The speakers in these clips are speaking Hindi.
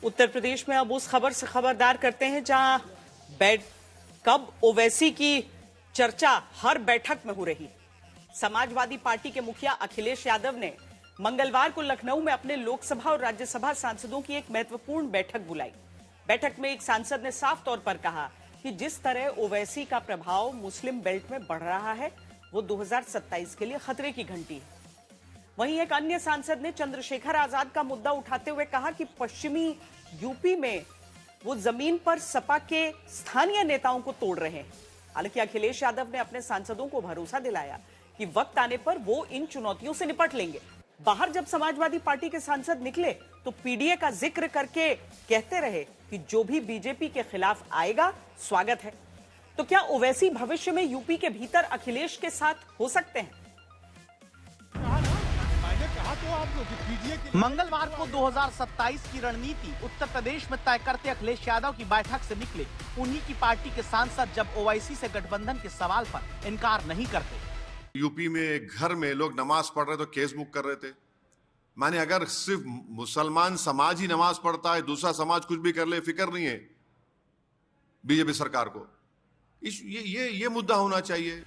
उत्तर प्रदेश में अब उस खबर से खबरदार करते हैं जहां कब ओवैसी की चर्चा हर बैठक में हो रही। समाजवादी पार्टी के मुखिया अखिलेश यादव ने मंगलवार को लखनऊ में अपने लोकसभा और राज्यसभा सांसदों की एक महत्वपूर्ण बैठक बुलाई। बैठक में एक सांसद ने साफ तौर पर कहा कि जिस तरह ओवैसी का प्रभाव मुस्लिम बेल्ट में बढ़ रहा है वो 2027 के लिए खतरे की घंटी है। वहीं एक अन्य सांसद ने चंद्रशेखर आजाद का मुद्दा उठाते हुए कहा कि पश्चिमी यूपी में वो जमीन पर सपा के स्थानीय नेताओं को तोड़ रहे हैं। हालांकि अखिलेश यादव ने अपने सांसदों को भरोसा दिलाया कि वक्त आने पर वो इन चुनौतियों से निपट लेंगे। बाहर जब समाजवादी पार्टी के सांसद निकले तो पीडीए का जिक्र करके कहते रहे कि जो भी बीजेपी के खिलाफ आएगा स्वागत है। तो क्या ओवैसी भविष्य में यूपी के भीतर अखिलेश के साथ हो सकते हैं? मंगलवार को 2027 की रणनीति उत्तर प्रदेश में तय करते अखिलेश यादव की बैठक से निकले उन्हीं की पार्टी के सांसद जब ओवैसी से गठबंधन के सवाल पर इनकार नहीं करते। यूपी में घर में लोग नमाज पढ़ रहे तो केस बुक कर रहे थे। माने अगर सिर्फ मुसलमान समाज ही नमाज पढ़ता है, दूसरा समाज कुछ भी कर ले, फिक्र नहीं है बीजेपी सरकार को। ये मुद्दा होना चाहिए।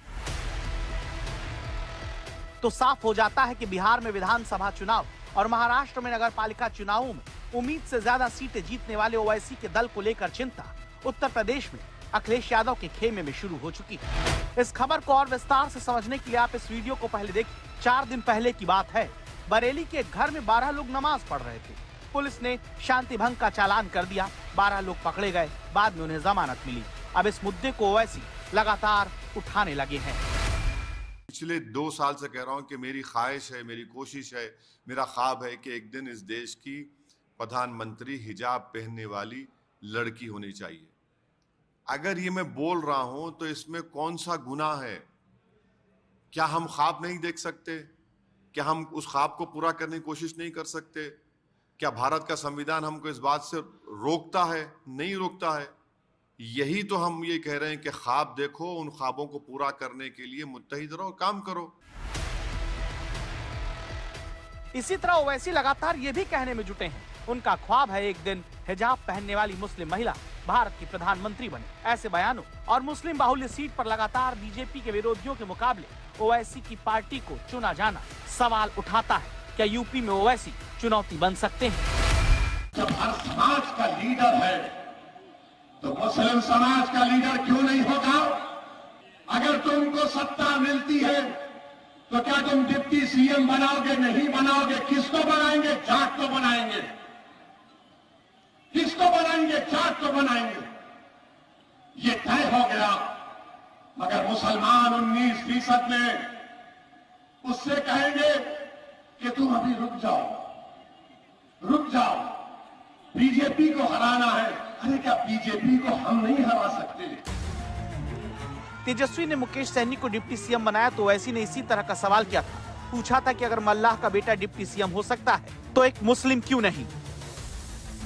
तो साफ हो जाता है कि बिहार में विधानसभा चुनाव और महाराष्ट्र में नगर पालिका चुनावों में उम्मीद से ज्यादा सीटें जीतने वाले ओवैसी के दल को लेकर चिंता उत्तर प्रदेश में अखिलेश यादव के खेमे में शुरू हो चुकी है। इस खबर को और विस्तार से समझने के लिए आप इस वीडियो को पहले देखिए। 4 दिन पहले की बात है, बरेली के एक घर में 12 लोग नमाज पढ़ रहे थे। पुलिस ने शांति भंग का चालान कर दिया, 12 लोग पकड़े गए, बाद में उन्हें जमानत मिली। अब इस मुद्दे को ओवैसी लगातार उठाने लगे हैं। पिछले 2 साल से कह रहा हूं कि मेरी ख्वाहिश है, मेरी कोशिश है, मेरा ख्वाब है कि एक दिन इस देश की प्रधानमंत्री हिजाब पहनने वाली लड़की होनी चाहिए। अगर ये मैं बोल रहा हूं तो इसमें कौन सा गुनाह है? क्या हम ख्वाब नहीं देख सकते? क्या हम उस ख्वाब को पूरा करने की कोशिश नहीं कर सकते? क्या भारत का संविधान हमको इस बात से रोकता है? नहीं रोकता है। यही तो हम ये कह रहे हैं कि ख्वाब देखो, उन ख्वाबों को पूरा करने के लिए मुत्तहिद रहो, काम करो। इसी तरह ओवैसी लगातार ये भी कहने में जुटे हैं, उनका ख्वाब है एक दिन हिजाब पहनने वाली मुस्लिम महिला भारत की प्रधानमंत्री बने। ऐसे बयानों और मुस्लिम बाहुल्य सीट पर लगातार बीजेपी के विरोधियों के मुकाबले ओवैसी की पार्टी को चुना जाना सवाल उठाता है। क्या यूपी में ओवैसी चुनौती बन सकते हैं? जब हर समाज का लीडर है तो मुस्लिम समाज का लीडर क्यों नहीं होगा? अगर तुमको सत्ता मिलती है तो क्या तुम डिप्टी सीएम बनाओगे? नहीं बनाओगे। किसको बनाएंगे? जाट को बनाएंगे। किसको बनाएंगे? जाट को बनाएंगे। ये तय हो गया। मगर मुसलमान 19% में उससे कहेंगे कि तुम अभी रुक जाओ, बीजेपी को हराना है। अरे क्या बीजेपी को हम नहीं हरा सकते? तेजस्वी ने मुकेश सहनी को डिप्टी सीएम बनाया तो ओवैसी ने इसी तरह का सवाल किया था। पूछा था कि अगर मल्लाह का बेटा डिप्टी सीएम हो सकता है तो एक मुस्लिम क्यों नहीं?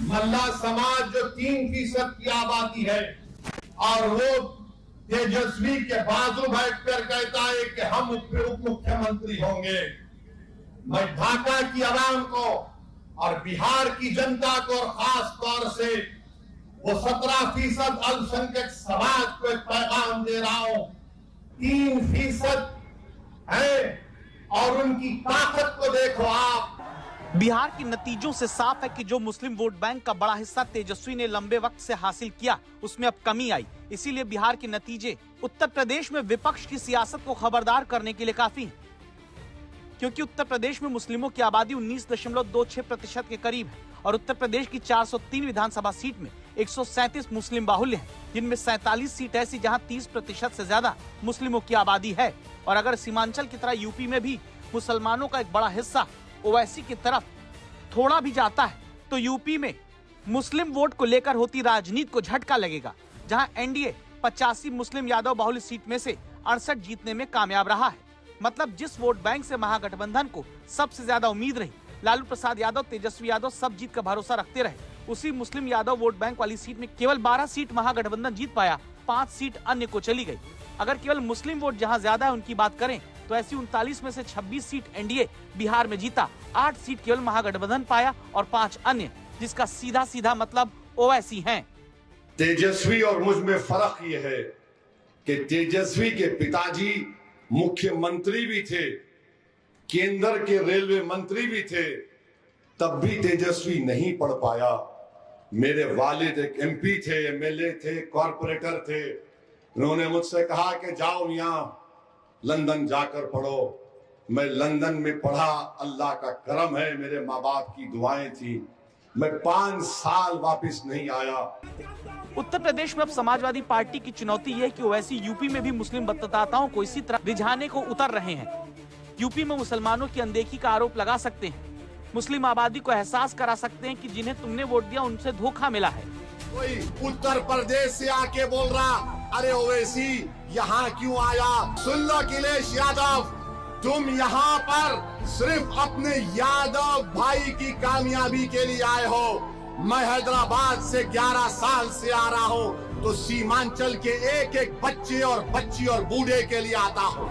मल्लाह समाज जो 3% की आबादी है और वो तेजस्वी के बाजू बैठकर कहता है कि हम उप मुख्यमंत्री होंगे। मैं ढाका की आवाम को और बिहार की जनता को और खास तौर से वो 17% अल्पसंख्यक समाज को एक पैगाम दे रहा हूं। 3% है और उनकी ताकत को देखो आप। बिहार के नतीजों से साफ है कि जो मुस्लिम वोट बैंक का बड़ा हिस्सा तेजस्वी ने लंबे वक्त से हासिल किया उसमें अब कमी आई। इसीलिए बिहार के नतीजे उत्तर प्रदेश में विपक्ष की सियासत को खबरदार करने के लिए काफी है, क्योंकि उत्तर प्रदेश में मुस्लिमों की आबादी 19.26% के करीब है और उत्तर प्रदेश की 403 विधानसभा सीट में 137 मुस्लिम बाहुल्य हैं, जिनमें 47 सीट ऐसी जहां 30% से ज्यादा मुस्लिमों की आबादी है। और अगर सीमांचल की तरह यूपी में भी मुसलमानों का एक बड़ा हिस्सा ओवैसी की तरफ थोड़ा भी जाता है तो यूपी में मुस्लिम वोट को लेकर होती राजनीति को झटका लगेगा। जहां एनडीए 85 मुस्लिम यादव बाहुल्य सीट में से 68 जीतने में कामयाब रहा है। मतलब जिस वोट बैंक से महागठबंधन को सबसे ज्यादा उम्मीद रही, लालू प्रसाद यादव, तेजस्वी यादव सब जीत का भरोसा रखते रहे, उसी मुस्लिम यादव वोट बैंक वाली सीट में केवल 12 सीट महागठबंधन जीत पाया, 5 सीट अन्य को चली गई। अगर केवल मुस्लिम वोट जहां ज्यादा है उनकी बात करें तो ऐसी 39 में से 26 सीट एनडीए बिहार में जीता, 8 सीट केवल महागठबंधन पाया और 5 अन्य, जिसका सीधा सीधा मतलब ओवैसी हैं। तेजस्वी और मुझ में फर्क ये है कि तेजस्वी के पिताजी मुख्यमंत्री भी थे, केंद्र के रेलवे मंत्री भी थे, तब भी तेजस्वी नहीं पढ़ पाया। मेरे वालिद एक एमपी थे, एमएलए थे, कॉर्पोरेटर थे। उन्होंने मुझसे कहा कि जाओ मियां लंदन जाकर पढ़ो। मैं लंदन में पढ़ा, अल्लाह का करम है, मेरे माँ बाप की दुआएं थी। मैं 5 साल वापस नहीं आया। उत्तर प्रदेश में अब समाजवादी पार्टी की चुनौती यह है कि ओवैसी यूपी में भी मुस्लिम मतदाताओं को इसी तरह रिझाने को उतर रहे हैं। यूपी में मुसलमानों की अनदेखी का आरोप लगा सकते हैं, मुस्लिम आबादी को एहसास करा सकते हैं कि जिन्हें तुमने वोट दिया उनसे धोखा मिला है। कोई उत्तर प्रदेश से आके बोल रहा, अरे ओवैसी यहाँ क्यों आया? सुन लो अखिलेश यादव, तुम यहाँ पर सिर्फ अपने यादव भाई की कामयाबी के लिए आए हो। मैं हैदराबाद से 11 साल से आ रहा हूँ, तो सीमांचल के एक एक बच्चे और बच्ची और बूढ़े के लिए आता हूँ।